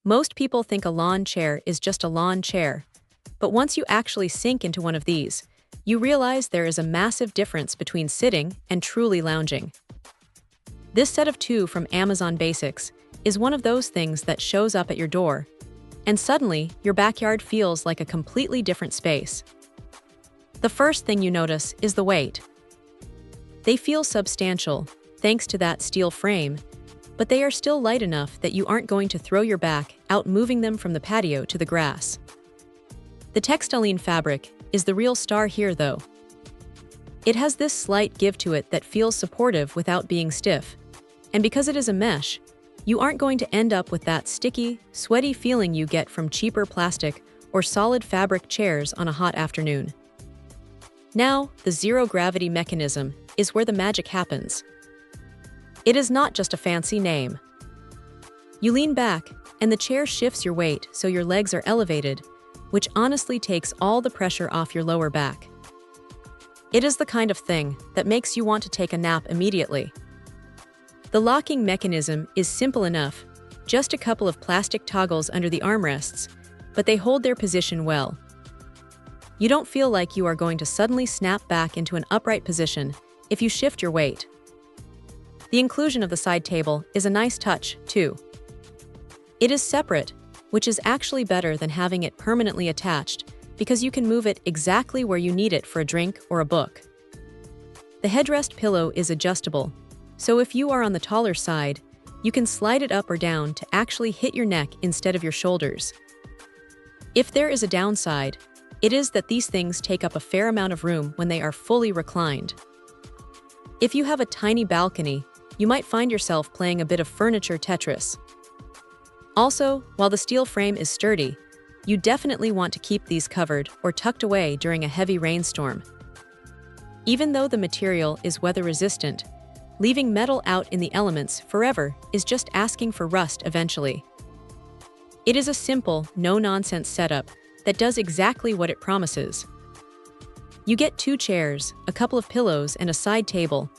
Most people think a lawn chair is just a lawn chair, but once you actually sink into one of these, you realize there is a massive difference between sitting and truly lounging. This set of two from Amazon Basics is one of those things that shows up at your door, and suddenly your backyard feels like a completely different space. The first thing you notice is the weight. They feel substantial, thanks to that steel frame, but they are still light enough that you aren't going to throw your back out moving them from the patio to the grass. The textiline fabric is the real star here, though. It has this slight give to it that feels supportive without being stiff, and because it is a mesh, you aren't going to end up with that sticky, sweaty feeling you get from cheaper plastic or solid fabric chairs on a hot afternoon. Now, the zero-gravity mechanism is where the magic happens. It is not just a fancy name. You lean back, and the chair shifts your weight so your legs are elevated, which honestly takes all the pressure off your lower back. It is the kind of thing that makes you want to take a nap immediately. The locking mechanism is simple enough, just a couple of plastic toggles under the armrests, but they hold their position well. You don't feel like you are going to suddenly snap back into an upright position if you shift your weight. The inclusion of the side table is a nice touch, too. It is separate, which is actually better than having it permanently attached, because you can move it exactly where you need it for a drink or a book. The headrest pillow is adjustable, so if you are on the taller side, you can slide it up or down to actually hit your neck instead of your shoulders. If there is a downside, it is that these things take up a fair amount of room when they are fully reclined. If you have a tiny balcony, you might find yourself playing a bit of furniture Tetris. Also, while the steel frame is sturdy, you definitely want to keep these covered or tucked away during a heavy rainstorm. Even though the material is weather-resistant, leaving metal out in the elements forever is just asking for rust eventually. It is a simple, no-nonsense setup that does exactly what it promises. You get 2 chairs, a couple of pillows, and a side table,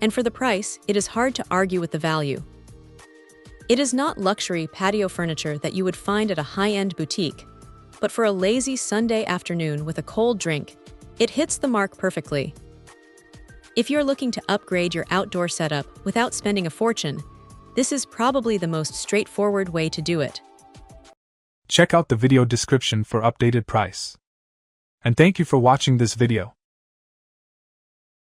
and for the price, it is hard to argue with the value. It is not luxury patio furniture that you would find at a high-end boutique, but for a lazy Sunday afternoon with a cold drink, it hits the mark perfectly. If you're looking to upgrade your outdoor setup without spending a fortune, this is probably the most straightforward way to do it. Check out the video description for updated price. And thank you for watching this video.